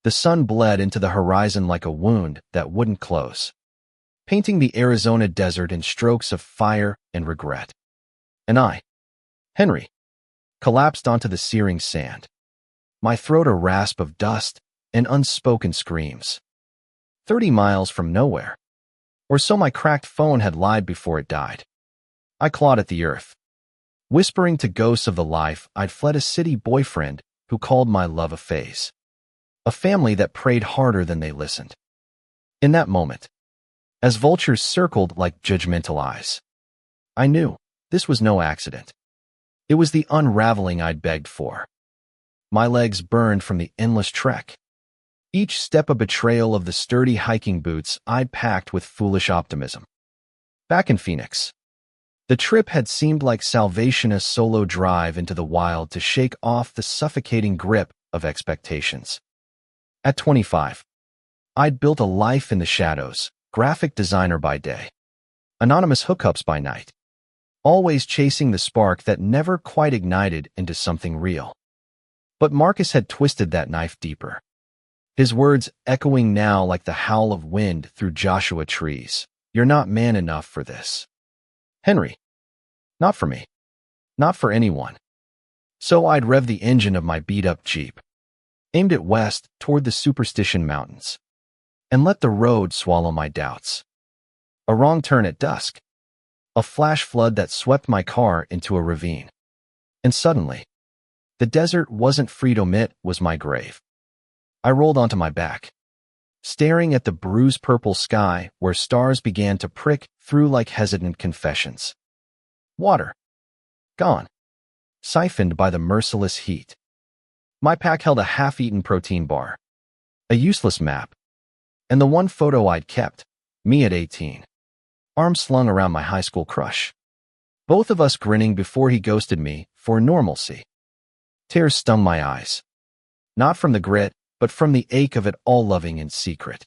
The sun bled into the horizon like a wound that wouldn't close, painting the Arizona desert in strokes of fire and regret. And I, Henry, collapsed onto the searing sand, my throat a rasp of dust and unspoken screams. 30 miles from nowhere, or so my cracked phone had lied before it died. I clawed at the earth, whispering to ghosts of the life I'd fled, a city boyfriend who called my love a phase, a family that prayed harder than they listened. In that moment, as vultures circled like judgmental eyes, I knew this was no accident. It was the unraveling I'd begged for. My legs burned from the endless trek, each step a betrayal of the sturdy hiking boots I'd packed with foolish optimism. Back in Phoenix, the trip had seemed like salvation, a solo drive into the wild to shake off the suffocating grip of expectations. At 25, I'd built a life in the shadows, graphic designer by day, anonymous hookups by night, always chasing the spark that never quite ignited into something real. But Marcus had twisted that knife deeper, his words echoing now like the howl of wind through Joshua trees. You're not man enough for this, Henry. Not for me. Not for anyone. So I'd rev the engine of my beat-up Jeep, aimed it west toward the Superstition Mountains, and let the road swallow my doubts. A wrong turn at dusk, a flash flood that swept my car into a ravine. And suddenly, the desert wasn't freedom, it was my grave. I rolled onto my back, staring at the bruised purple sky where stars began to prick through like hesitant confessions. Water. Gone. Siphoned by the merciless heat. My pack held a half-eaten protein bar, a useless map, and the one photo I'd kept, me at 18, arms slung around my high school crush. Both of us grinning before he ghosted me for normalcy. Tears stung my eyes. Not from the grit, but from the ache of it all, loving in secret.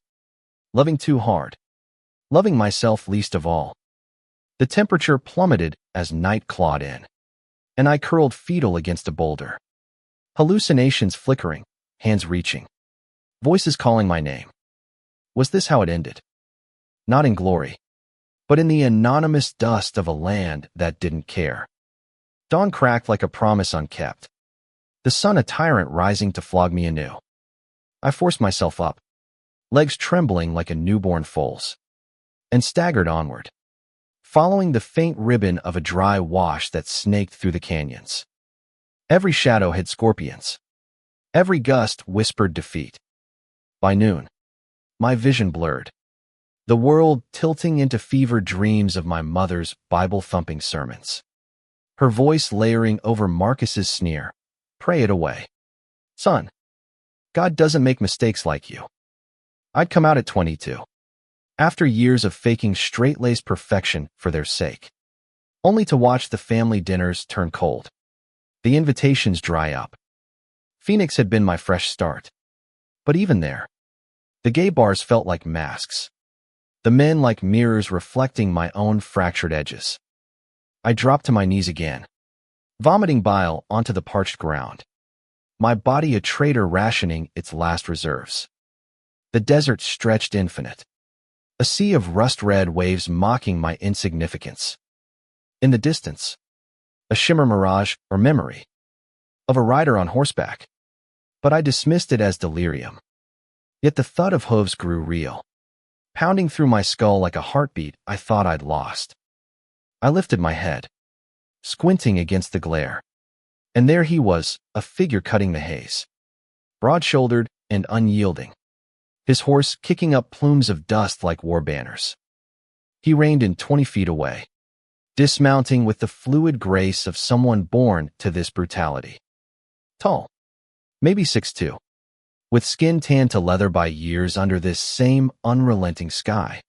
Loving too hard. Loving myself least of all. The temperature plummeted as night clawed in, and I curled fetal against a boulder. Hallucinations flickering, hands reaching, voices calling my name. Was this how it ended? Not in glory, but in the anonymous dust of a land that didn't care. Dawn cracked like a promise unkept, the sun a tyrant rising to flog me anew. I forced myself up, legs trembling like a newborn foal's, and staggered onward, following the faint ribbon of a dry wash that snaked through the canyons. Every shadow hid scorpions. Every gust whispered defeat. By noon, my vision blurred, the world tilting into fevered dreams of my mother's Bible-thumping sermons, her voice layering over Marcus's sneer. Pray it away. Son, God doesn't make mistakes like you. I'd come out at 22, after years of faking straight-laced perfection for their sake, only to watch the family dinners turn cold, the invitations dry up. Phoenix had been my fresh start, but even there, the gay bars felt like masks, the men like mirrors reflecting my own fractured edges. I dropped to my knees again, vomiting bile onto the parched ground, my body a traitor rationing its last reserves. The desert stretched infinite, a sea of rust-red waves mocking my insignificance. In the distance, a shimmer mirage or memory of a rider on horseback, but I dismissed it as delirium. Yet the thud of hooves grew real, pounding through my skull like a heartbeat I thought I'd lost. I lifted my head, squinting against the glare, and there he was, a figure cutting the haze, broad-shouldered and unyielding, his horse kicking up plumes of dust like war banners. He reined in 20 feet away, dismounting with the fluid grace of someone born to this brutality. Tall, maybe 6'2", with skin tanned to leather by years under this same unrelenting sky.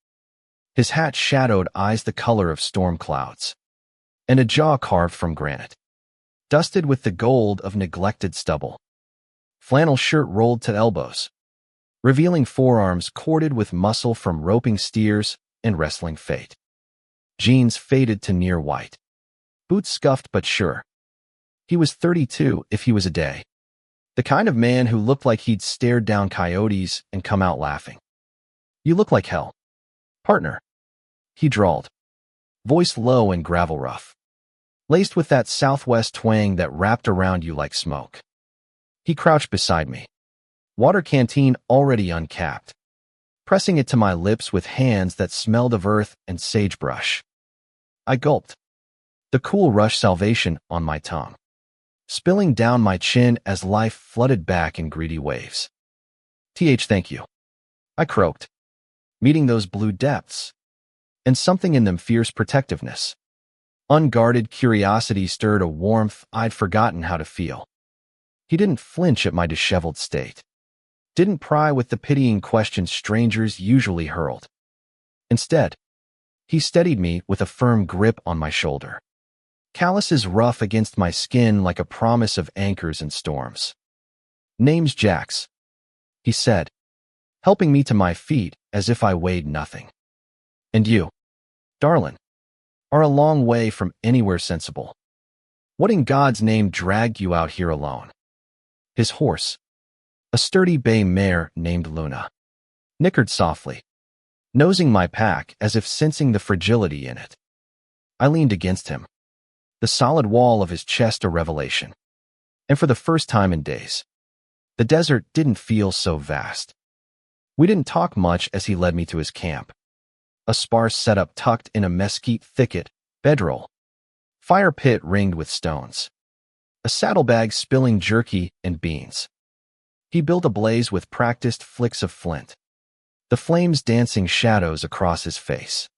His hat shadowed eyes the color of storm clouds, and a jaw carved from granite, dusted with the gold of neglected stubble. Flannel shirt rolled to elbows, revealing forearms corded with muscle from roping steers and wrestling fate. Jeans faded to near white, boots scuffed but sure. He was 32 if he was a day, The kind of man who looked like he'd stared down coyotes and come out laughing. "You look like hell, partner," he drawled, voice low and gravel rough, laced with that southwest twang that wrapped around you like smoke. He crouched beside me, water canteen already uncapped, pressing it to my lips with hands that smelled of earth and sagebrush. I gulped, the cool rush salvation on my tongue, spilling down my chin as life flooded back in greedy waves. Thank you," I croaked, meeting those blue depths, and something in them fierce protectiveness. Unguarded curiosity stirred a warmth I'd forgotten how to feel. He didn't flinch at my disheveled state, didn't pry with the pitying questions strangers usually hurled. Instead, he steadied me with a firm grip on my shoulder, calluses rough against my skin like a promise of anchors and storms. "Name's Jax," he said, helping me to my feet as if I weighed nothing. "And you, darlin', are a long way from anywhere sensible. What in God's name dragged you out here alone?" His horse, a sturdy bay mare named Luna, nickered softly, nosing my pack as if sensing the fragility in it. I leaned against him, the solid wall of his chest a revelation. And for the first time in days, the desert didn't feel so vast. We didn't talk much as he led me to his camp, a sparse setup tucked in a mesquite thicket, bedroll, fire pit ringed with stones, a saddlebag spilling jerky and beans. He built a blaze with practiced flicks of flint, the flames dancing shadows across his face,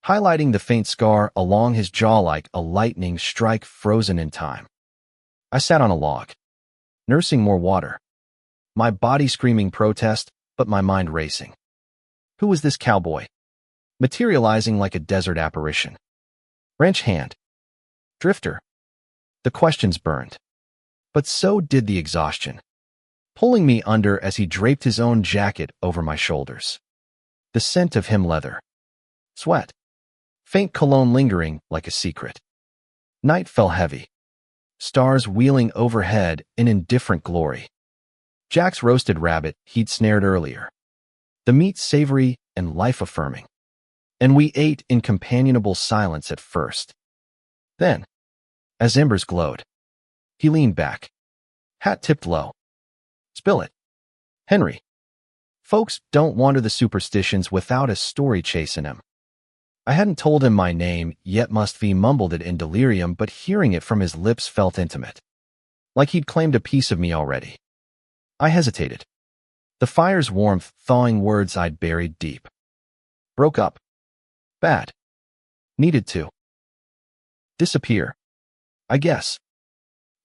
highlighting the faint scar along his jaw like a lightning strike frozen in time. I sat on a log, nursing more water, my body screaming protest, but my mind racing. Who was this cowboy, materializing like a desert apparition? Ranch hand? Drifter? The questions burned, but so did the exhaustion, pulling me under as he draped his own jacket over my shoulders. The scent of him leather, sweat, faint cologne lingering like a secret. Night fell heavy, stars wheeling overhead in indifferent glory. Jack's roasted rabbit he'd snared earlier, the meat savory and life-affirming, and we ate in companionable silence at first. Then, as embers glowed, he leaned back, hat tipped low. "Spill it, Henry. Folks don't wander the superstitions without a story chasing him." I hadn't told him my name, yet must be mumbled it in delirium, but hearing it from his lips felt intimate, like he'd claimed a piece of me already. I hesitated, the fire's warmth thawing words I'd buried deep. "Broke up. Bad. Needed to. Disappear. I guess."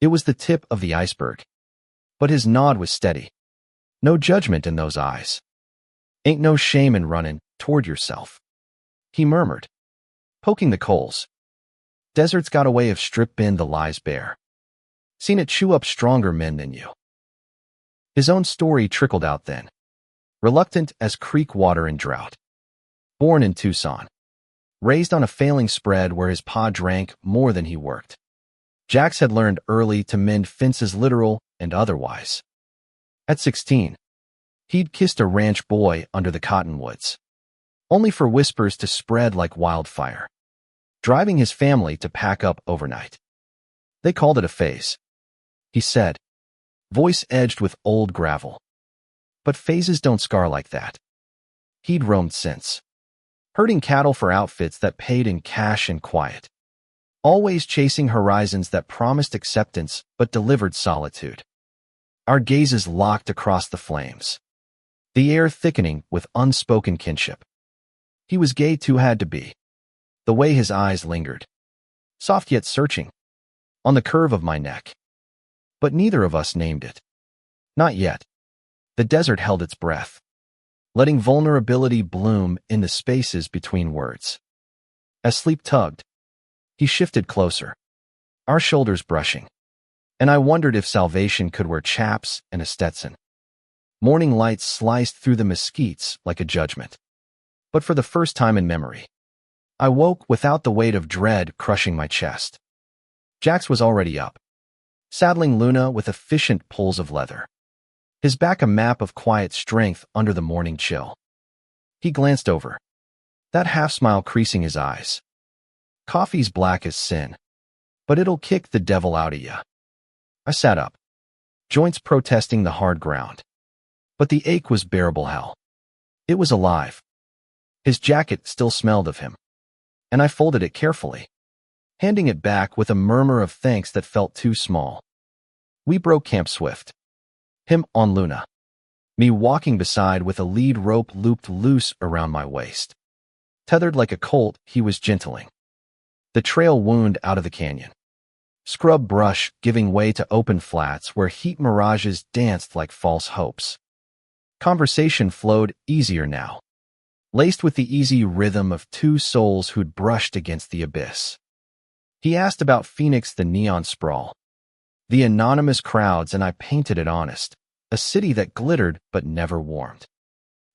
It was the tip of the iceberg, but his nod was steady. No judgment in those eyes. "Ain't no shame in running toward yourself," he murmured, poking the coals. "Desert's got a way of stripping the lies bare. Seen it chew up stronger men than you." His own story trickled out then, reluctant as creek water in drought. Born in Tucson, raised on a failing spread where his pa drank more than he worked, Jax had learned early to mend fences literal and otherwise. At 16, he'd kissed a ranch boy under the cottonwoods, only for whispers to spread like wildfire, driving his family to pack up overnight. They called it a phase, he said, voice edged with old gravel. But phases don't scar like that. He'd roamed since, herding cattle for outfits that paid in cash and quiet, always chasing horizons that promised acceptance but delivered solitude. Our gazes locked across the flames, the air thickening with unspoken kinship. He was gay too had to be, the way his eyes lingered, soft yet searching, on the curve of my neck. But neither of us named it. Not yet. The desert held its breath, letting vulnerability bloom in the spaces between words. As sleep tugged, he shifted closer, our shoulders brushing, and I wondered if salvation could wear chaps and a Stetson. Morning light sliced through the mesquites like a judgment. But for the first time in memory, I woke without the weight of dread crushing my chest. Jax was already up, saddling Luna with efficient pulls of leather. His back a map of quiet strength under the morning chill. He glanced over, that half-smile creasing his eyes. Coffee's black as sin, but it'll kick the devil out of ya. I sat up, joints protesting the hard ground. But the ache was bearable hell. It was alive. His jacket still smelled of him, and I folded it carefully, handing it back with a murmur of thanks that felt too small. We broke camp swift. Him on Luna, me walking beside with a lead rope looped loose around my waist. Tethered like a colt, he was gentling. The trail wound out of the canyon. Scrub brush giving way to open flats where heat mirages danced like false hopes. Conversation flowed easier now, laced with the easy rhythm of two souls who'd brushed against the abyss. He asked about Phoenix, the neon sprawl, the anonymous crowds, and I painted it honest, a city that glittered but never warmed,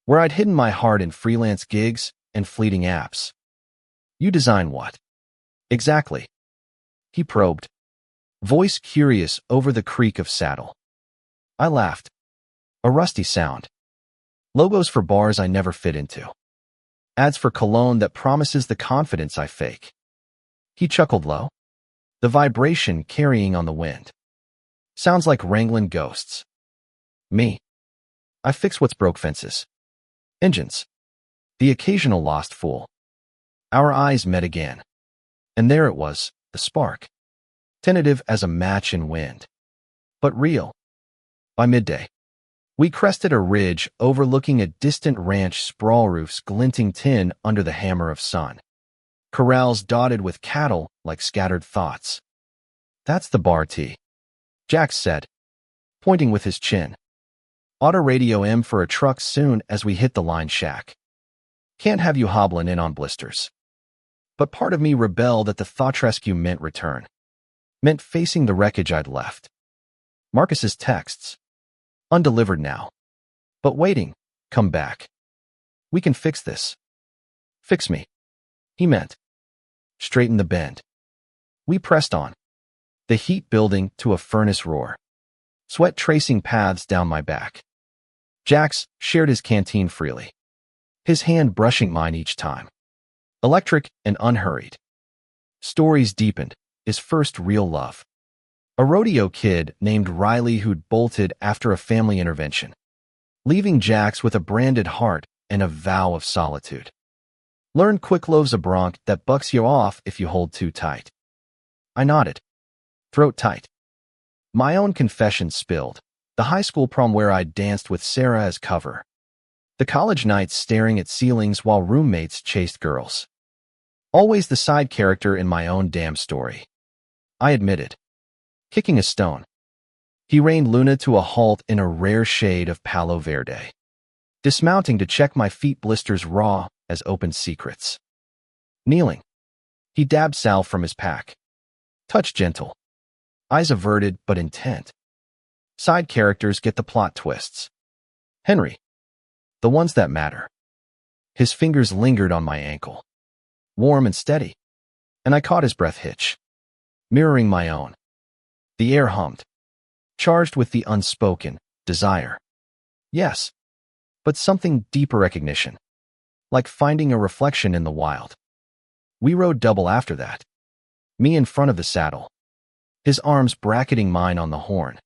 where I'd hidden my heart in freelance gigs and fleeting apps. You design what? Exactly. He probed, voice curious over the creak of saddle. I laughed. A rusty sound. Logos for bars I never fit into. Ads for cologne that promises the confidence I fake. He chuckled low, the vibration carrying on the wind. Sounds like wrangling ghosts. Me. I fix what's broke: fences, engines, the occasional lost fool. Our eyes met again, and there it was, the spark. Tentative as a match in wind, but real. By midday, we crested a ridge overlooking a distant ranch, sprawl roofs glinting tin under the hammer of sun. Corrals dotted with cattle like scattered thoughts. That's the bar T, Jack said, pointing with his chin. Auto radio M for a truck soon as we hit the line shack. Can't have you hobbling in on blisters. But part of me rebelled at the thought rescue meant return. Meant facing the wreckage I'd left. Marcus's texts. Undelivered now. But waiting, come back. We can fix this. Fix me. He meant. Straighten the bend. We pressed on, the heat building to a furnace roar. Sweat tracing paths down my back. Jax shared his canteen freely, his hand brushing mine each time. Electric and unhurried. Stories deepened, his first real love. A rodeo kid named Riley who'd bolted after a family intervention, leaving Jax with a branded heart and a vow of solitude. Learn quick loaves of bronc that bucks you off if you hold too tight. I nodded, throat tight. My own confession spilled, the high school prom where I danced with Sarah as cover. The college nights staring at ceilings while roommates chased girls. Always the side character in my own damn story. I admitted. Kicking a stone. He reined Luna to a halt in a rare shade of Palo Verde, dismounting to check my feet, blisters raw as open secrets. Kneeling, he dabbed salve from his pack. Touch gentle. Eyes averted but intent. Side characters get the plot twists. Henry. The ones that matter. His fingers lingered on my ankle, warm and steady, and I caught his breath hitch, mirroring my own. The air hummed, charged with the unspoken desire. Yes, but something deeper: recognition, like finding a reflection in the wild. We rode double after that, me in front of the saddle, his arms bracketing mine on the horn,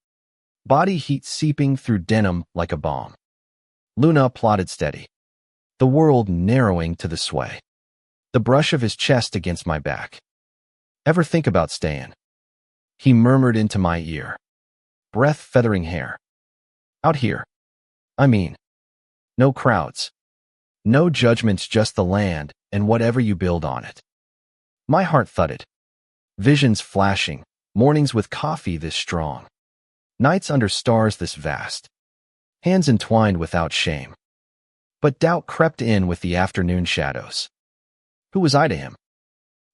body heat seeping through denim like a bomb. Luna plodded steady, the world narrowing to the sway, the brush of his chest against my back. Ever think about staying? He murmured into my ear, breath feathering hair. Out here. I mean, no crowds, no judgments, just the land and whatever you build on it. My heart thudded, visions flashing, mornings with coffee this strong, nights under stars this vast, hands entwined without shame. But doubt crept in with the afternoon shadows. Who was I to him?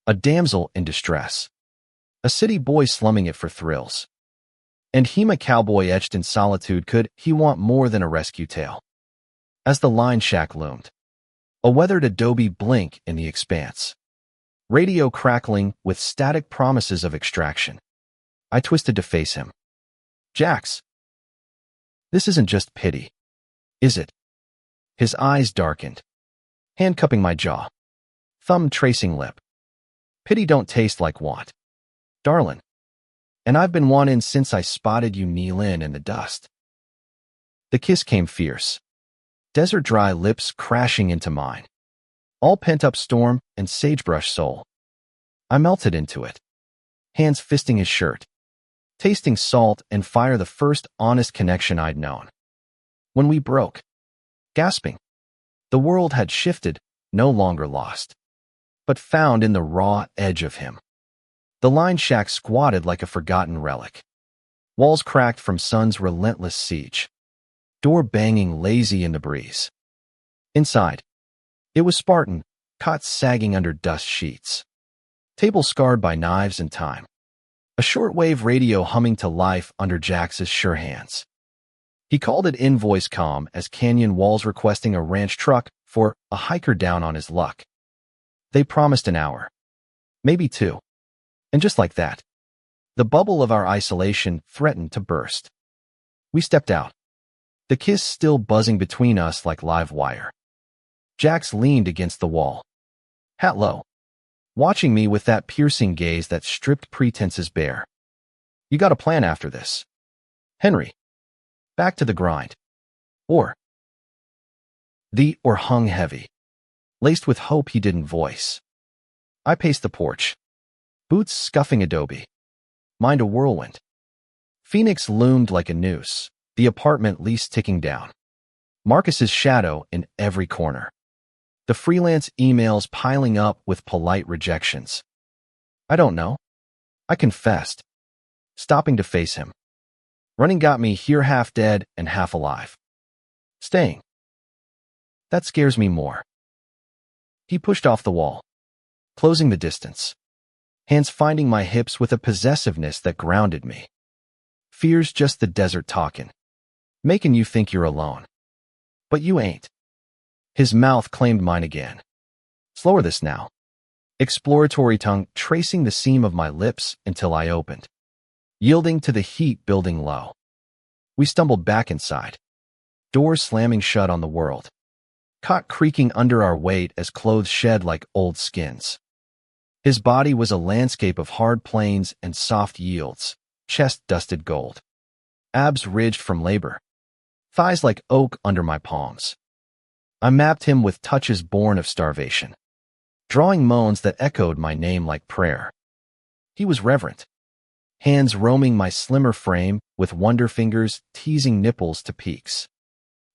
A damsel in distress, a city boy slumming it for thrills. And him, a cowboy etched in solitude, could he want more than a rescue tale? As the line shack loomed, a weathered adobe blink in the expanse, radio crackling with static promises of extraction, I twisted to face him. Jax, this isn't just pity, is it? His eyes darkened, hand cupping my jaw, thumb tracing lip. Pity don't taste like want, darlin'. And I've been wantin' since I spotted you kneelin' in the dust. The kiss came fierce, desert dry lips crashing into mine, all pent-up storm and sagebrush soul. I melted into it, hands fisting his shirt, tasting salt and fire, the first honest connection I'd known. When we broke, gasping, the world had shifted, no longer lost, but found in the raw edge of him. The line shack squatted like a forgotten relic, walls cracked from sun's relentless siege, door banging lazy in the breeze. Inside, it was Spartan, cots sagging under dust sheets, table scarred by knives and time, a shortwave radio humming to life under Jax's sure hands. He called it invoice calm as canyon walls requesting a ranch truck for a hiker down on his luck. They promised an hour, maybe two, and just like that, the bubble of our isolation threatened to burst. We stepped out, the kiss still buzzing between us like live wire. Jax leaned against the wall, hat low, watching me with that piercing gaze that stripped pretenses bare. You got a plan after this, Henry? Back to the grind. Or hung heavy, laced with hope he didn't voice. I paced the porch, boots scuffing adobe, mind a whirlwind. Phoenix loomed like a noose, the apartment lease ticking down, Marcus's shadow in every corner, the freelance emails piling up with polite rejections. I don't know, I confessed, stopping to face him. Running got me here half dead and half alive. Staying, that scares me more. He pushed off the wall, closing the distance, hands finding my hips with a possessiveness that grounded me. Fear's just the desert talking, making you think you're alone. But you ain't. His mouth claimed mine again. Slower this now. Exploratory tongue tracing the seam of my lips until I opened, yielding to the heat building low. We stumbled back inside, doors slamming shut on the world, cot creaking under our weight as clothes shed like old skins. His body was a landscape of hard plains and soft yields, chest dusted gold, abs ridged from labor, thighs like oak under my palms. I mapped him with touches born of starvation, drawing moans that echoed my name like prayer. He was reverent, hands roaming my slimmer frame with wonder fingers teasing nipples to peaks,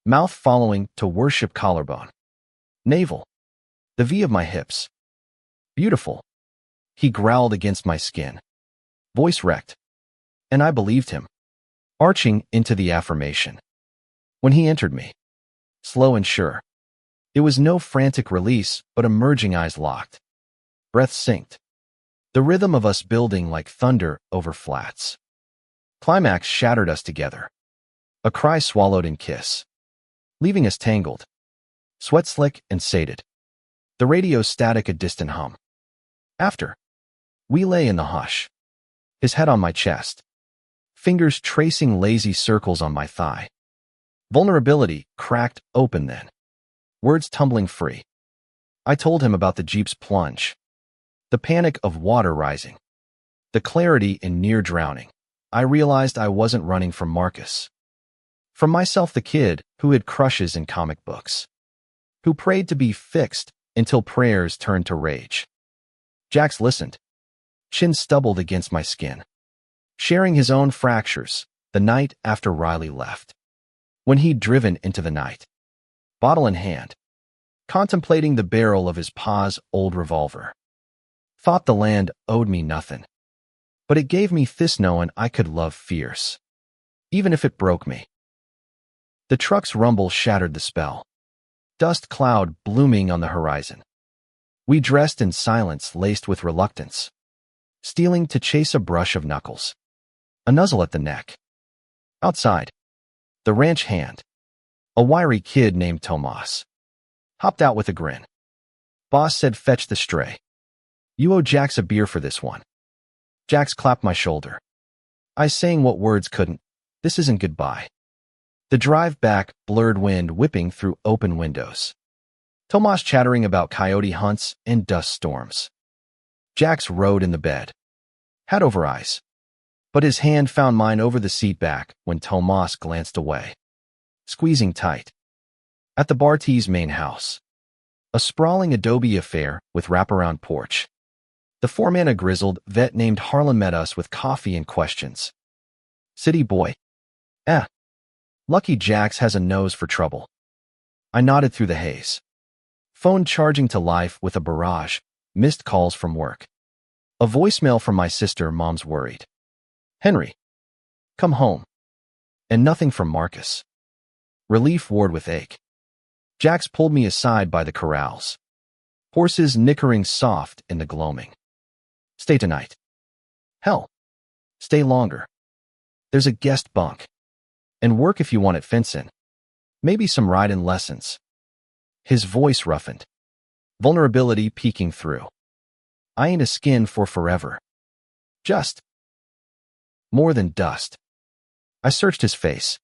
mouth following to worship collarbone, navel, the V of my hips. Beautiful, he growled against my skin, voice wrecked, and I believed him, arching into the affirmation. When he entered me, slow and sure, it was no frantic release but emerging eyes locked, breath synced, the rhythm of us building like thunder over flats. Climax shattered us together, a cry swallowed in kiss, leaving us tangled, sweat slick and sated, the radio static a distant hum. After, we lay in the hush, his head on my chest, fingers tracing lazy circles on my thigh. Vulnerability cracked open then, words tumbling free. I told him about the Jeep's plunge, the panic of water rising, the clarity in near drowning. I realized I wasn't running from Marcus, from myself, the kid who had crushes in comic books, who prayed to be fixed until prayers turned to rage. Jax listened, chin stubbled against my skin, sharing his own fractures the night after Riley left, when he'd driven into the night, bottle in hand, contemplating the barrel of his pa's old revolver. Thought the land owed me nothing, but it gave me this knowing I could love fierce, even if it broke me. The truck's rumble shattered the spell, dust cloud blooming on the horizon. We dressed in silence laced with reluctance, stealing to chase a brush of knuckles, a nuzzle at the neck. Outside, the ranch hand, a wiry kid named Tomas, hopped out with a grin. Boss said fetch the stray. You owe Jax a beer for this one. Jax clapped my shoulder. I saying what words couldn't. This isn't goodbye. The drive back, blurred wind whipping through open windows. Tomas chattering about coyote hunts and dust storms. Jax rode in the bed, hat over eyes. But his hand found mine over the seat back when Tomas glanced away, squeezing tight. At the Barty's main house. A sprawling adobe affair with wraparound porch. The foreman, a grizzled vet named Harlan, met us with coffee and questions. City boy? Lucky Jax has a nose for trouble. I nodded through the haze. Phone charging to life with a barrage, missed calls from work. A voicemail from my sister, mom's worried. Henry, come home. And nothing from Marcus. Relief ward with ache. Jax pulled me aside by the corrals. Horses nickering soft in the gloaming. Stay tonight. Hell, stay longer. There's a guest bunk. And work if you want it, fencing. Maybe some riding lessons. His voice roughened. Vulnerability peeking through. I ain't a skin for forever. Just more than dust. I searched his face.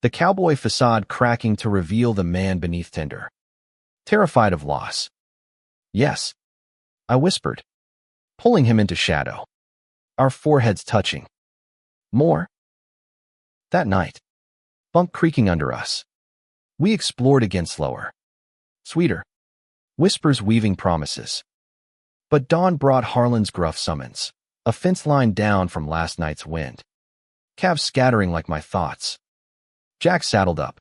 The cowboy facade cracking to reveal the man beneath tinder. Terrified of loss. Yes, I whispered, pulling him into shadow. Our foreheads touching. More. That night, bunk creaking under us. We explored again, slower. Sweeter. Whispers weaving promises. But dawn brought Harlan's gruff summons, a fence line down from last night's wind. Calves scattering like my thoughts. Jack saddled up,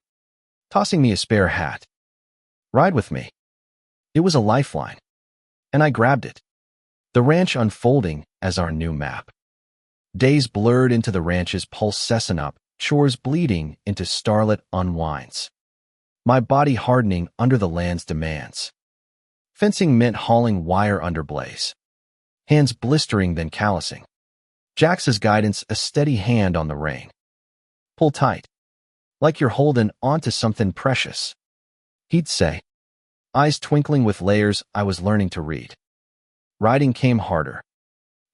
tossing me a spare hat. Ride with me. It was a lifeline, and I grabbed it. The ranch unfolding as our new map. Days blurred into the ranch's pulse, cessing up, chores bleeding into starlit unwinds. My body hardening under the land's demands. Fencing meant hauling wire under blaze. Hands blistering, then callousing. Jax's guidance, a steady hand on the rein. Pull tight, like you're holding onto something precious. He'd say, eyes twinkling with layers I was learning to read. Riding came harder.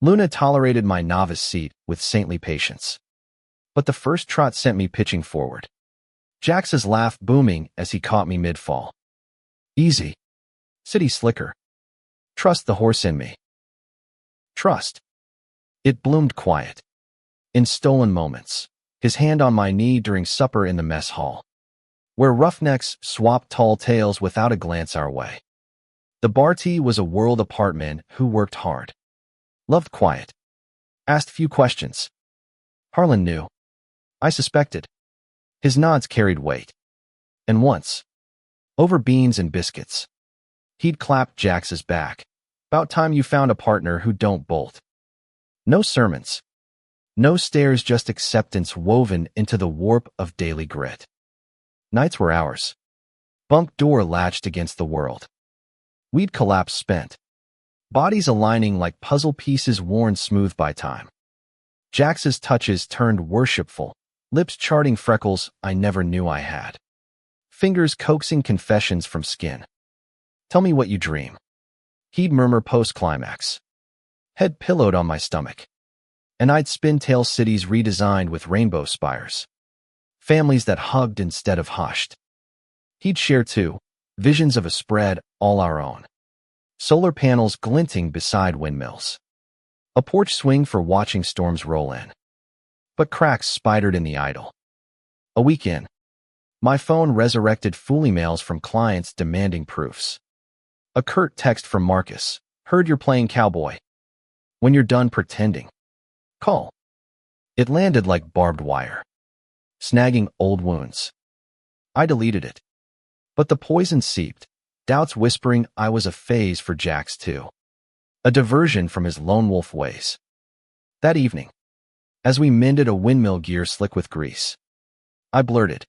Luna tolerated my novice seat with saintly patience. But the first trot sent me pitching forward. Jax's laugh booming as he caught me mid-fall. Easy. City slicker. Trust the horse in me. Trust. It bloomed quiet. In stolen moments, his hand on my knee during supper in the mess hall, where roughnecks swapped tall tales without a glance our way. The Barty was a world apart, man who worked hard. Loved quiet. Asked few questions. Harlan knew. I suspected. His nods carried weight. And once, over beans and biscuits, he'd clapped Jax's back. About time you found a partner who don't bolt. No sermons. No stares, just acceptance woven into the warp of daily grit. Nights were ours. Bunk door latched against the world. We'd collapse spent. Bodies aligning like puzzle pieces worn smooth by time. Jax's touches turned worshipful, lips charting freckles I never knew I had. Fingers coaxing confessions from skin. Tell me what you dream. He'd murmur post-climax. Head pillowed on my stomach. And I'd spin tale cities redesigned with rainbow spires. Families that hugged instead of hushed. He'd share too, visions of a spread all our own. Solar panels glinting beside windmills. A porch swing for watching storms roll in. But cracks spidered in the idol. A week in, my phone resurrected fool emails from clients demanding proofs. A curt text from Marcus. Heard you're playing Cowboy. When you're done pretending, call. It landed like barbed wire, snagging old wounds. I deleted it. But the poison seeped, doubts whispering I was a phase for Jax too. A diversion from his lone wolf ways. That evening, as we mended a windmill gear slick with grease, I blurted,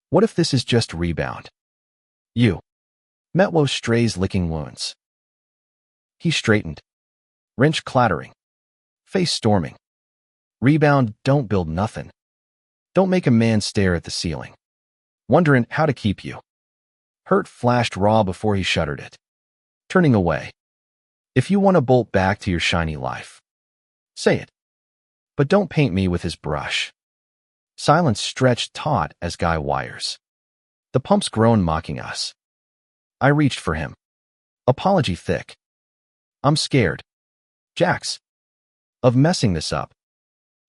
what if this is just rebound? You. Metwo strays licking wounds. He straightened. Wrench clattering. Face storming. Rebound, don't build nothing. Don't make a man stare at the ceiling, wondering how to keep you. Hurt flashed raw before he shuddered it. Turning away. If you want to bolt back to your shiny life, say it. But don't paint me with his brush. Silence stretched taut as guy wires. The pumps groaned mocking us. I reached for him. Apology thick. I'm scared. Jax. Of messing this up.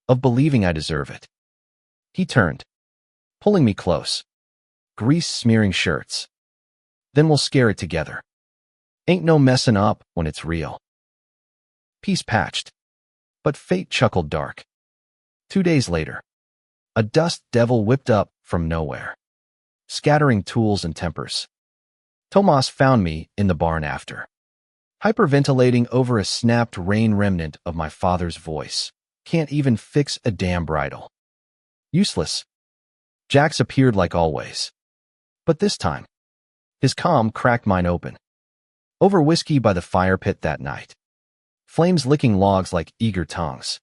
Of believing I deserve it. He turned, pulling me close. Grease-smearing shirts. Then we'll scare it together. Ain't no messing up when it's real. Peace patched. But fate chuckled dark. 2 days later, a dust devil whipped up from nowhere, scattering tools and tempers. Tomas found me in the barn after, hyperventilating over a snapped rain remnant of my father's voice. Can't even fix a damn bridle. Useless. Jax appeared like always. But this time, his calm cracked mine open. Over whiskey by the fire pit that night. Flames licking logs like eager tongues.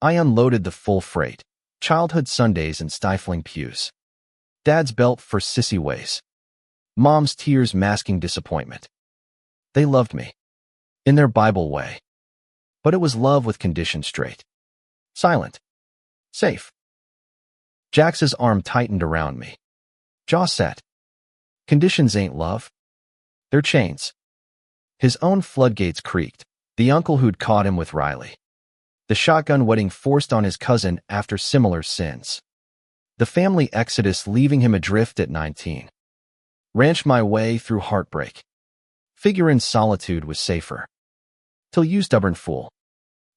I unloaded the full freight. Childhood Sundays and stifling pews. Dad's belt for sissy ways. Mom's tears masking disappointment. They loved me. In their Bible way. But it was love with conditions straight. Silent. Safe. Jax's arm tightened around me. Jaw set. Conditions ain't love. They're chains. His own floodgates creaked. The uncle who'd caught him with Riley. The shotgun wedding forced on his cousin after similar sins. The family exodus leaving him adrift at 19. Ranched my way through heartbreak. Figure in solitude was safer. Till you stubborn fool.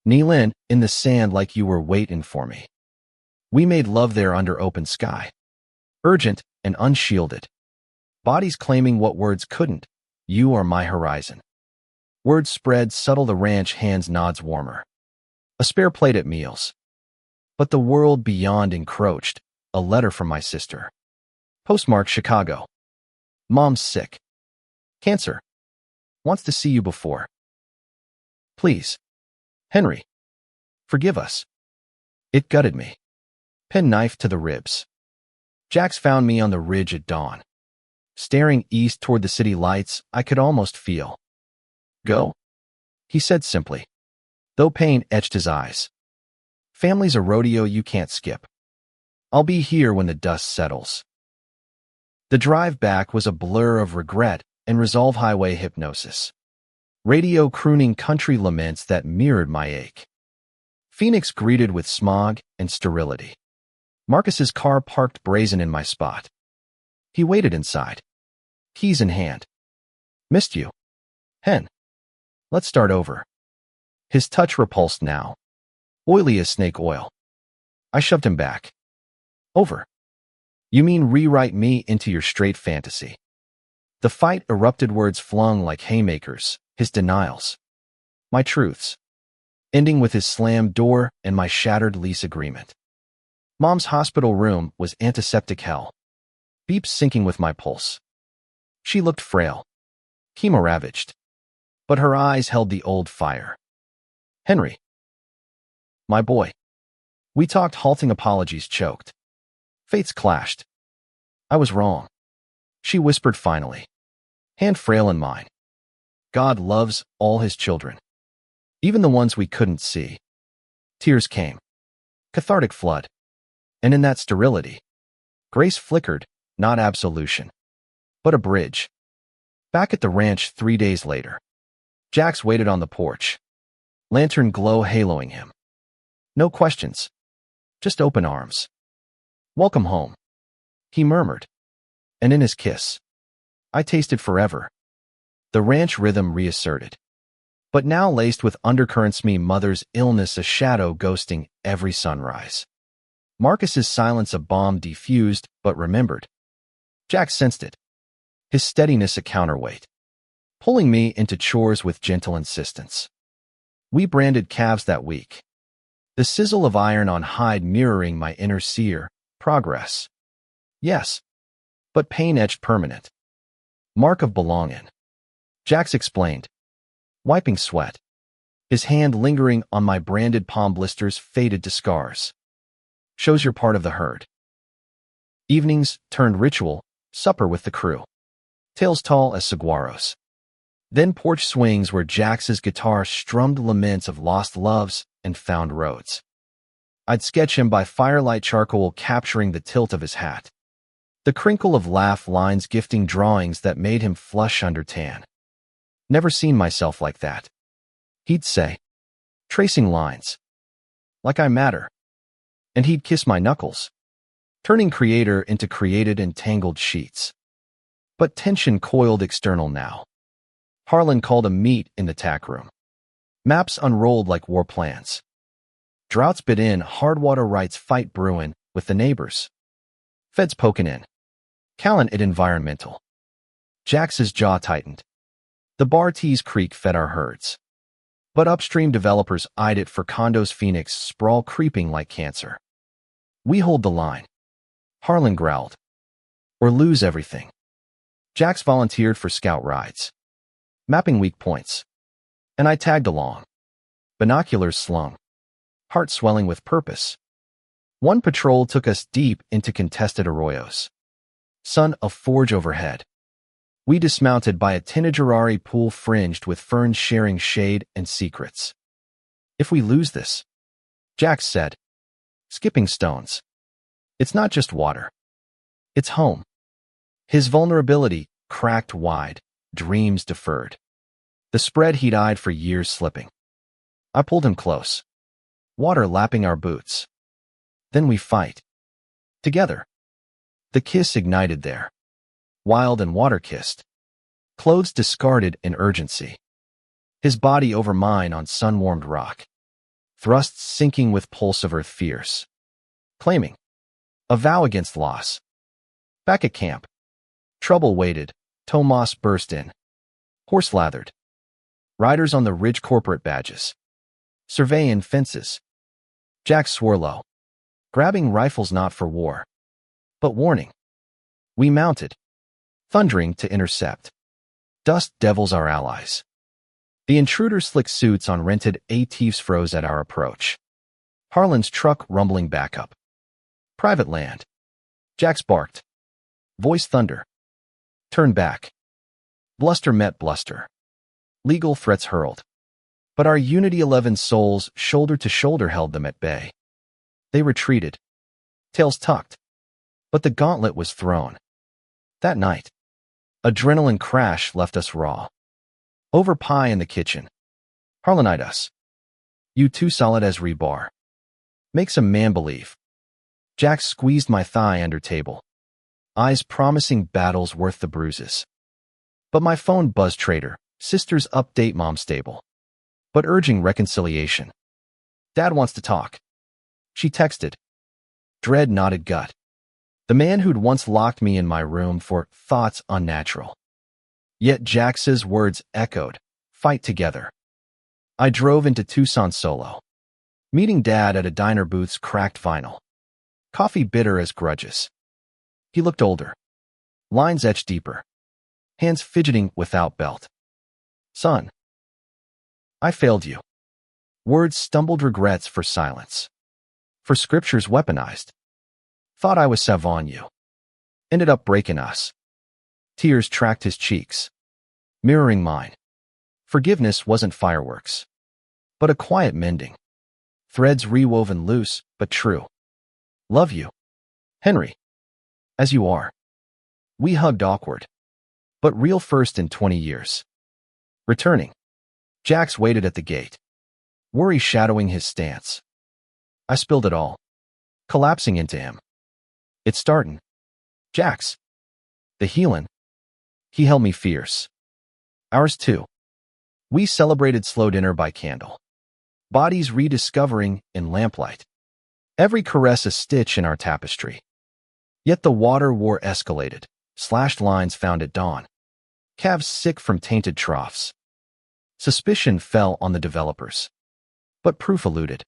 Kneel in the sand like you were waiting for me. We made love there under open sky. Urgent and unshielded. Bodies claiming what words couldn't. You are my horizon. Words spread subtle, the ranch hands nods warmer. A spare plate at meals. But the world beyond encroached. A letter from my sister. Postmark Chicago. Mom's sick. Cancer. Wants to see you before. Please. Henry. Forgive us. It gutted me. Penknife to the ribs. Jax found me on the ridge at dawn. Staring east toward the city lights, I could almost feel. Go? He said simply, though pain etched his eyes. Family's a rodeo you can't skip. I'll be here when the dust settles. The drive back was a blur of regret and resolve, highway hypnosis. Radio crooning country laments that mirrored my ache. Phoenix greeted with smog and sterility. Marcus's car parked brazen in my spot. He waited inside, keys in hand. Missed you. Hen. Let's start over. His touch repulsed now. Oily as snake oil. I shoved him back. Over. You mean rewrite me into your straight fantasy? The fight erupted, words flung like haymakers, his denials. My truths. Ending with his slammed door and my shattered lease agreement. Mom's hospital room was antiseptic hell. Beeps syncing with my pulse. She looked frail. Chemo-ravaged. But her eyes held the old fire. Henry. My boy. We talked, halting apologies choked. Fates clashed. I was wrong. She whispered finally. Hand frail in mine. God loves all his children. Even the ones we couldn't see. Tears came. Cathartic flood. And in that sterility, grace flickered, not absolution, but a bridge. Back at the ranch 3 days later, Jax waited on the porch. Lantern glow haloing him. No questions. Just open arms. Welcome home. He murmured. And in his kiss, I tasted forever. The ranch rhythm reasserted. But now laced with undercurrents, me mother's illness, a shadow ghosting every sunrise. Marcus's silence, a bomb defused, but remembered. Jax sensed it. His steadiness a counterweight. Pulling me into chores with gentle insistence. We branded calves that week. The sizzle of iron on hide mirroring my inner seer. Progress. Yes. But pain etched permanent. Mark of belonging. Jax explained. Wiping sweat. His hand lingering on my branded palm, blisters faded to scars. Shows you're part of the herd. Evenings turned ritual, supper with the crew. Tales tall as saguaros. Then porch swings where Jax's guitar strummed laments of lost loves and found roads. I'd sketch him by firelight charcoal, capturing the tilt of his hat, the crinkle of laugh lines, gifting drawings that made him flush under tan. Never seen myself like that, he'd say, tracing lines. Like I matter. And he'd kiss my knuckles, turning creator into created and tangled sheets. But tension coiled external now. Harlan called a meet in the tack room. Maps unrolled like war plans. Droughts bit in, Hardwater rights fight brewing with the neighbors. Feds poking in. Callan it environmental. Jax's jaw tightened. The Bartees Creek fed our herds. But upstream developers eyed it for condos, Phoenix sprawl creeping like cancer. We hold the line, Harlan growled. Or lose everything. Jax volunteered for scout rides, mapping weak points. And I tagged along. Binoculars slung, heart swelling with purpose. One patrol took us deep into contested arroyos. Sun of forge overhead. We dismounted by a Tinagerari pool fringed with ferns, sharing shade and secrets. If we lose this, Jax said, skipping stones. It's not just water. It's home. His vulnerability cracked wide, dreams deferred. The spread he'd eyed for years slipping. I pulled him close. Water lapping our boots. Then we fight. Together. The kiss ignited there. Wild and water-kissed. Clothes discarded in urgency. His body over mine on sun-warmed rock. Thrusts sinking with pulse of earth fierce. Claiming. A vow against loss. Back at camp. Trouble waited. Tomas burst in. Horse lathered. Riders on the ridge, corporate badges. Surveying fences. Jax swore low. Grabbing rifles not for war. But warning. We mounted. Thundering to intercept. Dust devils our allies. The intruders' slick suits on rented ATVs froze at our approach. Harlan's truck rumbling back up. Private land. Jax barked. Voice thunder. Turn back. Bluster met bluster. Legal threats hurled. But our Unity 11 souls shoulder to shoulder held them at bay. They retreated. Tails tucked. But the gauntlet was thrown. That night, adrenaline crash left us raw. Over pie in the kitchen. Harlan eyed us. You too solid as rebar. Makes a man believe. Jax squeezed my thigh under table. Eyes promising battles worth the bruises. But my phone buzzed. Traitor. Sisters update, mom stable. But urging reconciliation. Dad wants to talk. She texted. Dread nodded gut. The man who'd once locked me in my room for thoughts unnatural. Yet Jax's words echoed. Fight together. I drove into Tucson solo. Meeting Dad at a diner, booth's cracked vinyl. Coffee bitter as grudges. He looked older. Lines etched deeper. Hands fidgeting without belt. Son. I failed you. Words stumbled, regrets for silence. For scriptures weaponized. Thought I was savon you. Ended up breaking us. Tears tracked his cheeks. Mirroring mine. Forgiveness wasn't fireworks. But a quiet mending. Threads rewoven loose, but true. Love you. Henry. As you are. We hugged awkward. But real first in 20 years. Returning. Jax waited at the gate. Worry shadowing his stance. I spilled it all. Collapsing into him. It's startin'. Jax. The healin'. He held me fierce. Ours too. We celebrated slow dinner by candle. Bodies rediscovering in lamplight. Every caress a stitch in our tapestry. Yet the water war escalated. Slashed lines found at dawn. Calves sick from tainted troughs. Suspicion fell on the developers. But proof eluded.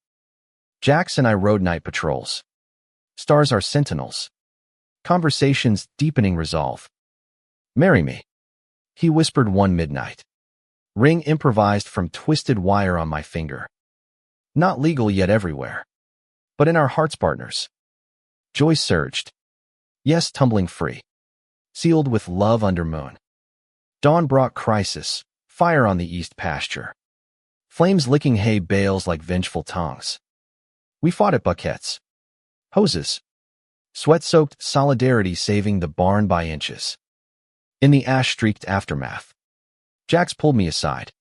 Jax and I rode night patrols. Stars are sentinels. Conversations deepening resolve. Marry me. He whispered one midnight. Ring improvised from twisted wire on my finger. Not legal yet everywhere. But in our hearts, partners. Joy surged. Yes, tumbling free. Sealed with love under moon. Dawn brought crisis. Fire on the east pasture. Flames licking hay bales like vengeful tongues. We fought at buckets, hoses, sweat-soaked solidarity saving the barn by inches. In the ash-streaked aftermath, Jax pulled me aside.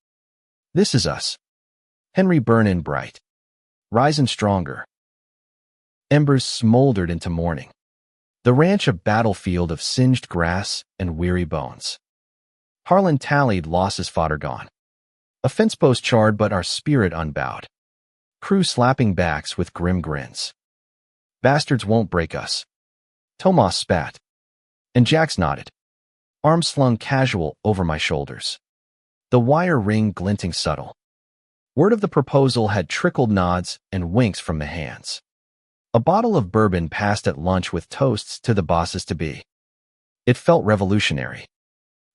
This is us. Henry burnin' bright. Risin' stronger. Embers smoldered into morning. The ranch a battlefield of singed grass and weary bones. Harlan tallied losses fodder gone. A fence post charred but our spirit unbowed. Crew slapping backs with grim grins. Bastards won't break us. Tomas spat. And Jax nodded. Arms slung casual over my shoulders. The wire ring glinting subtle. Word of the proposal had trickled nods and winks from the hands. A bottle of bourbon passed at lunch with toasts to the bosses-to-be. It felt revolutionary.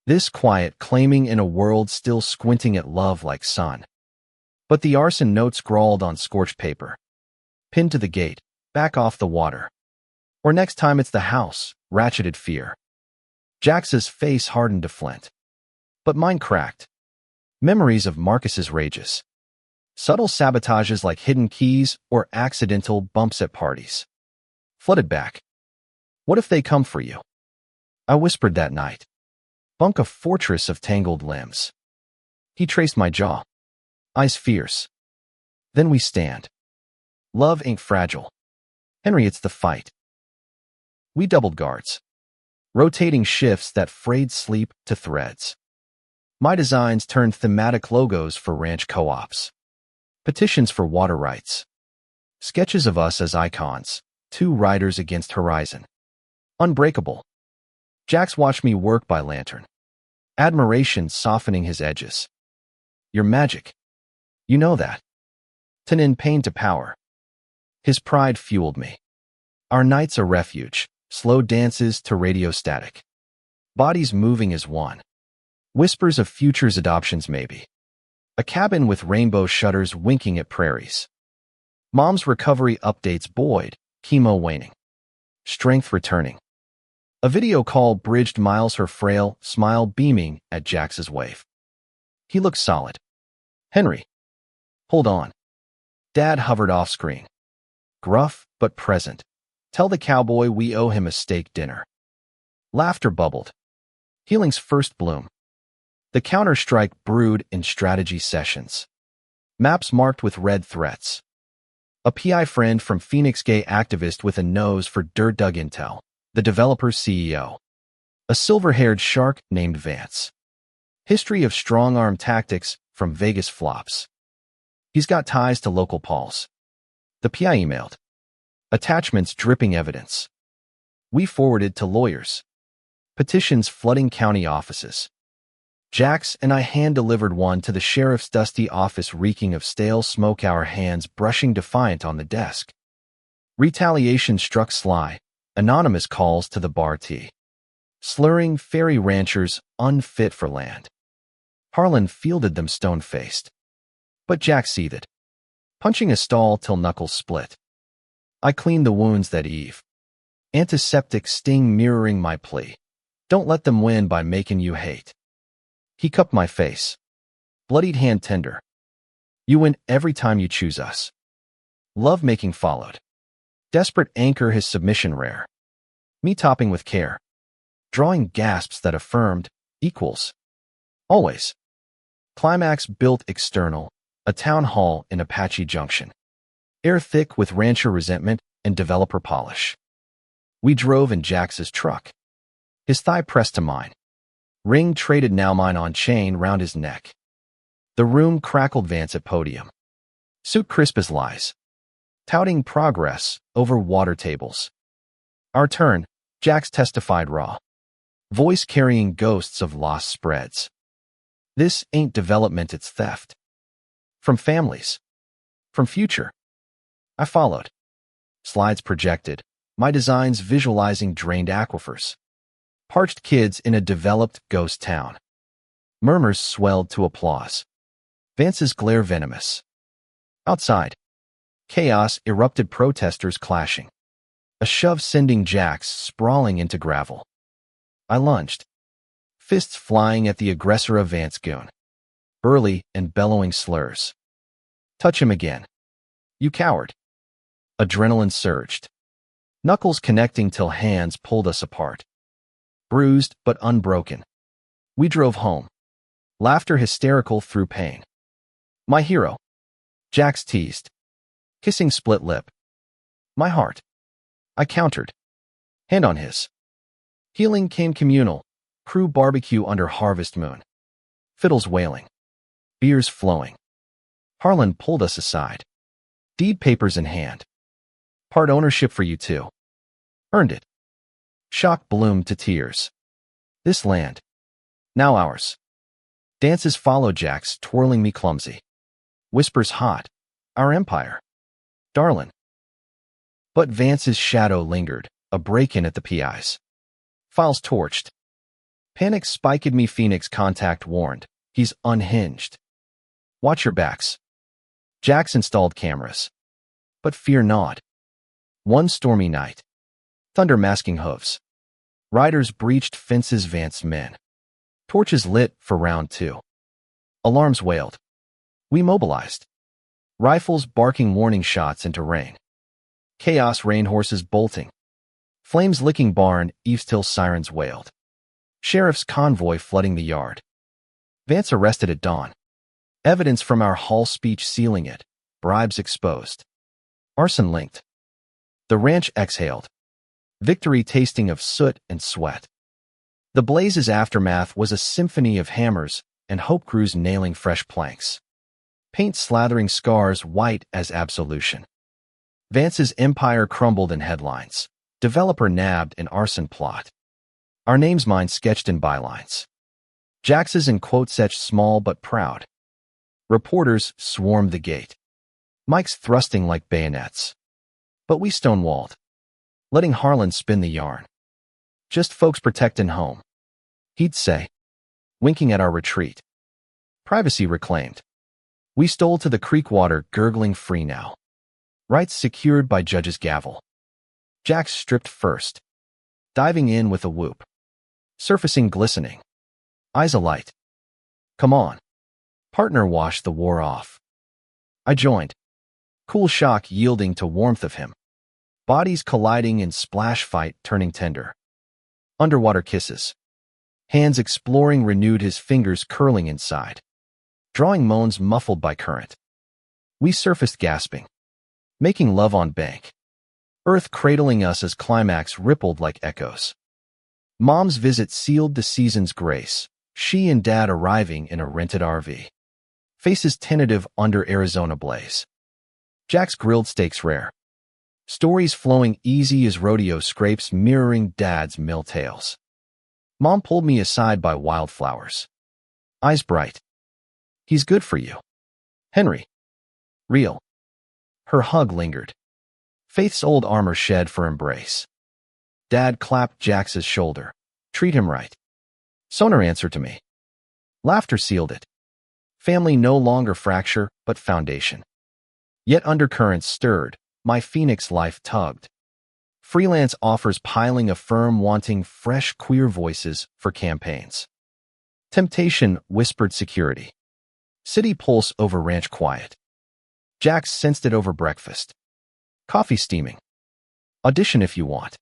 This quiet claiming in a world still squinting at love like sun. But the arson note scrawled on scorched paper. Pinned to the gate, back off the water. Or next time it's the house, ratcheted fear. Jax's face hardened to flint. But mine cracked. Memories of Marcus's rages. Subtle sabotages like hidden keys or accidental bumps at parties. Flooded back. What if they come for you? I whispered that night. Bunk a fortress of tangled limbs. He traced my jaw. Eyes fierce. Then we stand. Love ain't fragile. Henry, it's the fight. We doubled guards. Rotating shifts that frayed sleep to threads. My designs turned thematic logos for ranch co-ops. Petitions for water rights. Sketches of us as icons, two riders against horizon. Unbreakable. Jax watched me work by lantern. Admiration softening his edges. You're magic. You know that. Tonin pain to power. His pride fueled me. Our nights a refuge, slow dances to radio static. Bodies moving as one. Whispers of futures adoptions maybe. A cabin with rainbow shutters winking at prairies. Mom's recovery updates buoyed, chemo waning. Strength returning. A video call bridged miles her frail smile beaming at Jax's wave. He looked solid. Henry. Hold on. Dad hovered off screen. Gruff, but present. Tell the cowboy we owe him a steak dinner. Laughter bubbled. Healing's first bloom. The counter-strike brewed in strategy sessions. Maps marked with red threats. A PI friend from Phoenix gay activist with a nose for dirt dug intel. The developer's CEO. A silver-haired shark named Vance. History of strong-arm tactics from Vegas flops. He's got ties to local Pauls. The PI emailed. Attachments dripping evidence. We forwarded to lawyers. Petitions flooding county offices. Jax and I hand-delivered one to the sheriff's dusty office reeking of stale smoke, our hands brushing defiant on the desk. Retaliation struck sly, anonymous calls to the bar T. Slurring ferry ranchers unfit for land. Harlan fielded them stone-faced. But Jax seethed. Punching a stall till knuckles split. I cleaned the wounds that eve. Antiseptic sting mirroring my plea. Don't let them win by making you hate. He cupped my face. Bloodied hand tender. You win every time you choose us. Love-making followed. Desperate anchor his submission rare. Me topping with care. Drawing gasps that affirmed, equals. Always. Climax built external, a town hall in Apache Junction. Air thick with rancher resentment and developer polish. We drove in Jax's truck. His thigh pressed to mine. Ring traded now mine on chain round his neck. The room crackled Vance at podium. Suit crisp as lies. Touting progress over water tables. Our turn, Jax testified raw. Voice carrying ghosts of lost spreads. This ain't development, it's theft. From families. From future. I followed. Slides projected, my designs visualizing drained aquifers. Parched kids in a developed ghost town. Murmurs swelled to applause. Vance's glare venomous. Outside. Chaos erupted, protesters clashing. A shove sending Jax sprawling into gravel. I lunged. Fists flying at the aggressor of Vance goon. Burly and bellowing slurs. Touch him again. You coward. Adrenaline surged. Knuckles connecting till hands pulled us apart. Bruised but unbroken. We drove home. Laughter hysterical through pain. My hero. Jax teased. Kissing split lip. My heart. I countered. Hand on his. Healing came communal. Crew barbecue under harvest moon. Fiddles wailing. Beers flowing. Harlan pulled us aside. Deed papers in hand. Part ownership for you too. Earned it. Shock bloomed to tears. This land. Now ours. Dances follow Jax, twirling me clumsy. Whispers hot. Our empire. Darlin'. But Vance's shadow lingered, a break-in at the PI's. Files torched. Panic spiked me. Phoenix contact warned. He's unhinged. Watch your backs. Jax installed cameras. But fear not. One stormy night. Thunder masking hooves. Riders breached fences. Vance men. Torches lit for round 2. Alarms wailed. We mobilized. Rifles barking warning shots into rain. Chaos rain horses bolting. Flames licking barn, eaves till sirens wailed. Sheriff's convoy flooding the yard. Vance arrested at dawn. Evidence from our hall speech sealing it. Bribes exposed. Arson linked. The ranch exhaled. Victory tasting of soot and sweat. The blaze's aftermath was a symphony of hammers and hope crews nailing fresh planks. Paint slathering scars white as absolution. Vance's empire crumbled in headlines. Developer nabbed in arson plot. Our names mine sketched in bylines. Jax's in quotes etched small but proud. Reporters swarmed the gate. Mics thrusting like bayonets. But we stonewalled. Letting Harlan spin the yarn. Just folks protectin' home. He'd say. Winking at our retreat. Privacy reclaimed. We stole to the creek water, gurgling free now. Rights secured by judge's gavel. Jax stripped first. Diving in with a whoop. Surfacing glistening. Eyes alight. Come on. Partner washed the war off. I joined. Cool shock yielding to warmth of him. Bodies colliding in splash fight turning tender. Underwater kisses. Hands exploring renewed, his fingers curling inside. Drawing moans muffled by current. We surfaced gasping. Making love on bank. Earth cradling us as climax rippled like echoes. Mom's visit sealed the season's grace. She and Dad arriving in a rented RV. Faces tentative under Arizona blaze. Jack's grilled steaks rare. Stories flowing easy as rodeo scrapes mirroring Dad's mill tales. Mom pulled me aside by wildflowers. Eyes bright. He's good for you. Henry. Real. Her hug lingered. Faith's old armor shed for embrace. Dad clapped Jax's shoulder. Treat him right. Sonar answered to me. Laughter sealed it. Family no longer fracture, but foundation. Yet undercurrents stirred, my Phoenix life tugged. Freelance offers piling a firm wanting fresh queer voices for campaigns. Temptation whispered security. City pulse over ranch quiet. Jax sensed it over breakfast. Coffee steaming. Audition if you want.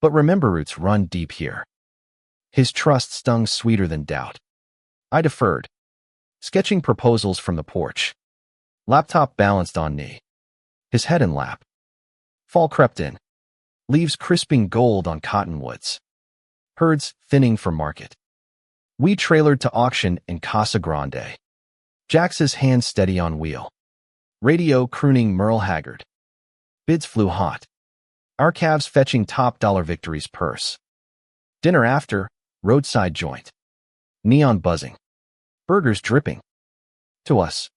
But remember roots run deep here. His trust stung sweeter than doubt. I deferred. Sketching proposals from the porch. Laptop balanced on knee. His head in lap. Fall crept in. Leaves crisping gold on cottonwoods. Herds thinning for market. We trailered to auction in Casa Grande. Jax's hand steady on wheel. Radio crooning Merle Haggard. Bids flew hot. Our calves fetching top dollar victories purse. Dinner after, roadside joint. Neon buzzing. Burgers dripping. To us.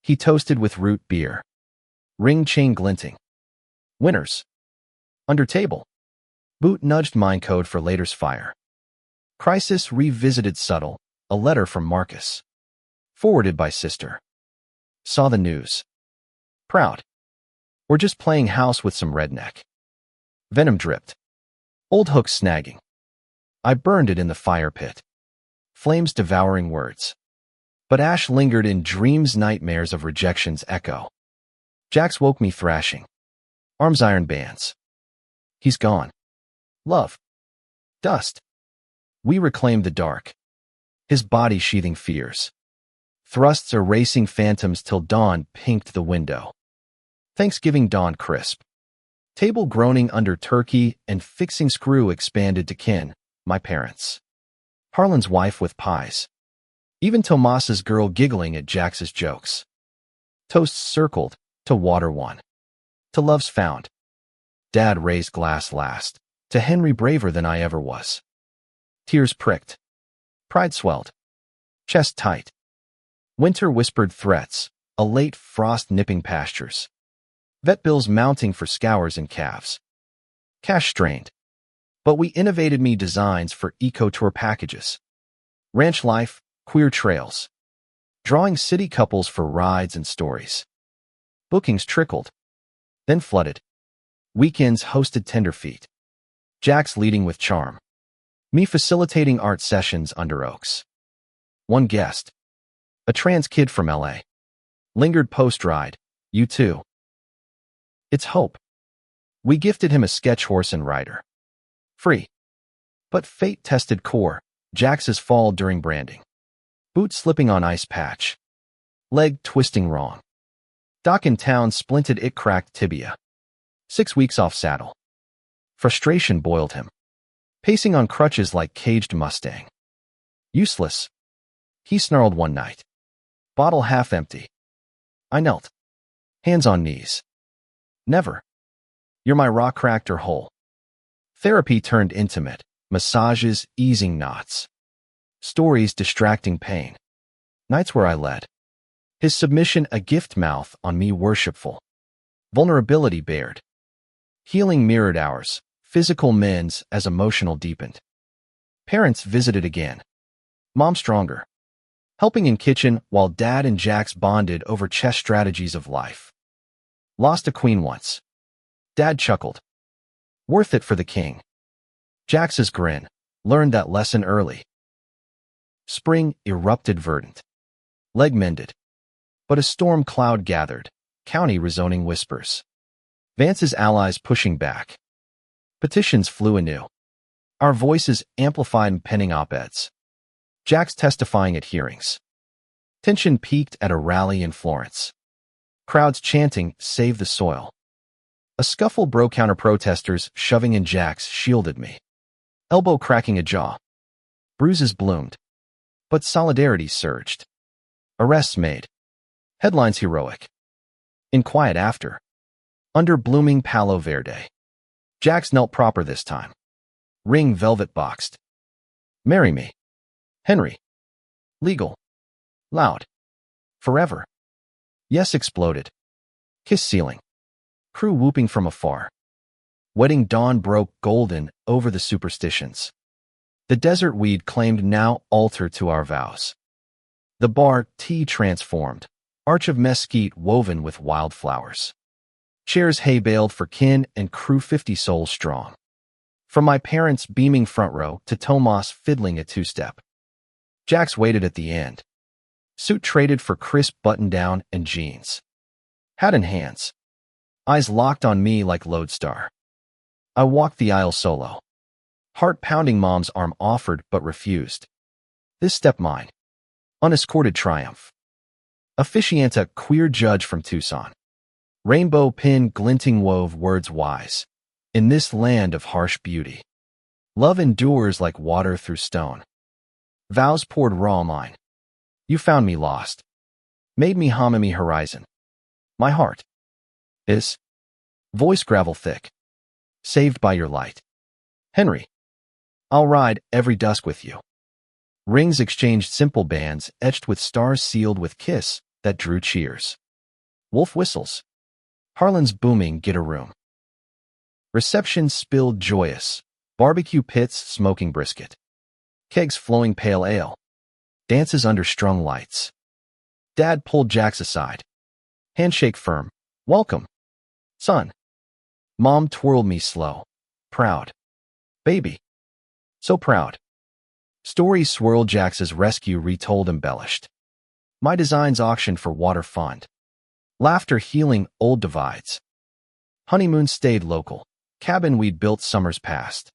He toasted with root beer. Ring chain glinting. Winners. Under table. Boot nudged mine code for later's fire. Crisis revisited subtle, a letter from Marcus. Forwarded by sister. Saw the news. Proud. We're just playing house with some redneck. Venom dripped. Old hook snagging. I burned it in the fire pit. Flames devouring words. But ash lingered in dreams, nightmares of rejection's echo. Jax woke me thrashing. Arms iron bands. He's gone. Love. Dust. We reclaimed the dark. His body sheathing fears. Thrusts erasing phantoms till dawn pinked the window. Thanksgiving dawn crisp. Table groaning under turkey and fixing screw expanded to kin, my parents. Harlan's wife with pies. Even Tomas's girl giggling at Jax's jokes. Toasts circled, to water one. To love's found. Dad raised glass last, to Henry braver than I ever was. Tears pricked. Pride swelled. Chest tight. Winter whispered threats, a late frost nipping pastures. Vet bills mounting for scours and calves. Cash strained. But we innovated me designs for eco-tour packages. Ranch life, queer trails. Drawing city couples for rides and stories. Bookings trickled. Then flooded. Weekends hosted tenderfeet. Jax leading with charm. Me facilitating art sessions under oaks. One guest. A trans kid from LA. Lingered post-ride. You too. It's hope. We gifted him a sketch horse and rider. Free. But fate tested core, Jax's fall during branding. Boot slipping on ice patch. Leg twisting wrong. Doc in town splinted it cracked tibia. 6 weeks off saddle. Frustration boiled him. Pacing on crutches like caged Mustang. Useless. He snarled one night. Bottle half empty. I knelt. Hands on knees. Never. You're my raw cracked or whole. Therapy turned intimate, massages easing knots. Stories distracting pain. Nights where I led. His submission a gift mouth on me worshipful. Vulnerability bared. Healing mirrored ours, physical mends as emotional deepened. Parents visited again. Mom stronger. Helping in kitchen while Dad and Jax bonded over chess strategies of life. Lost a queen once. Dad chuckled. Worth it for the king. Jax's grin. Learned that lesson early. Spring erupted verdant. Leg mended. But a storm cloud gathered, county resoning whispers. Vance's allies pushing back. Petitions flew anew. Our voices amplified penning op-eds. Jax testifying at hearings. Tension peaked at a rally in Florence. Crowds chanting, "Save the soil." A scuffle broke counter-protesters shoving in Jax shielded me. Elbow cracking a jaw. Bruises bloomed. But solidarity surged. Arrests made. Headlines heroic. In quiet after. Under blooming Palo Verde. Jax knelt proper this time. Ring velvet boxed. Marry me. Henry. Legal. Loud. Forever. Yes exploded. Kiss ceiling. Crew whooping from afar. Wedding dawn broke golden over the superstitions. The desert weed claimed now altar to our vows. The bar tea transformed, arch of mesquite woven with wildflowers. Chairs hay baled for kin and crew 50 souls strong. From my parents' beaming front row to Tomas fiddling a two-step. Jax waited at the end. Suit traded for crisp button-down and jeans. Hat in hands. Eyes locked on me like lodestar. I walked the aisle solo. Heart-pounding mom's arm offered but refused. This step mine. Unescorted triumph. Officianta queer judge from Tucson. Rainbow pin glinting wove words wise. In this land of harsh beauty. Love endures like water through stone. Vows poured raw mine. You found me lost. Made me hominy horizon. My heart. Is. Voice gravel thick. Saved by your light. Henry. I'll ride every dusk with you. Rings exchanged simple bands etched with stars sealed with kiss that drew cheers. Wolf whistles. Harlan's booming get a room. Reception spilled joyous. Barbecue pits smoking brisket. Kegs flowing pale ale. Dances under strung lights. Dad pulled Jax aside. Handshake firm. Welcome. Son. Mom twirled me slow. Proud. Baby. So proud. Stories swirled Jax's rescue retold embellished. My designs auctioned for water fund. Laughter healing old divides. Honeymoon stayed local. Cabin we'd built summers past.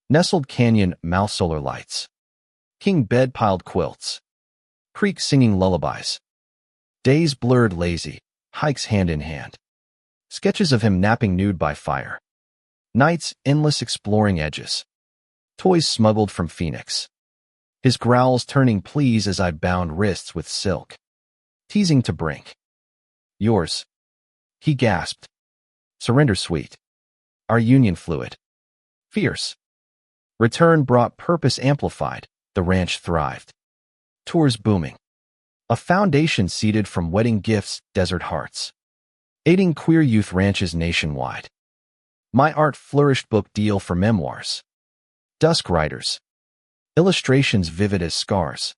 Nestled canyon mouth solar lights. King bed piled quilts. Creek singing lullabies. Days blurred lazy. Hikes hand in hand. Sketches of him napping nude by fire. Nights endless exploring edges. Toys smuggled from Phoenix. His growls turning pleas as I bound wrists with silk. Teasing to brink. Yours. He gasped. Surrender sweet. Our union fluid. Fierce. Return brought purpose amplified. The ranch thrived. Tours booming. A foundation seeded from wedding gifts, desert hearts. Aiding queer youth ranches nationwide. My art flourished book deal for memoirs. Dusk writers. Illustrations vivid as scars.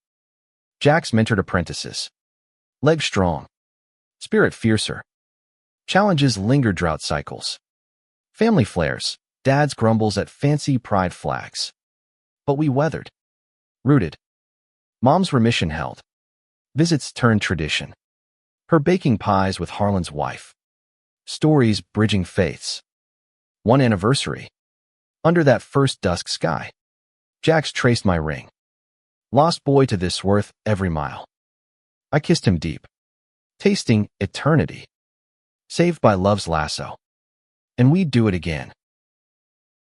Jack's mentored apprentices. Leg strong. Spirit fiercer. Challenges linger drought cycles. Family flares. Dad's grumbles at fancy pride flags. But we weathered. Rooted. Mom's remission held. Visits turned tradition. Her baking pies with Harlan's wife. Stories bridging faiths. One anniversary. Under that first dusk sky. Jax traced my ring. Lost boy to this worth every mile. I kissed him deep. Tasting eternity. Saved by love's lasso. And we'd do it again.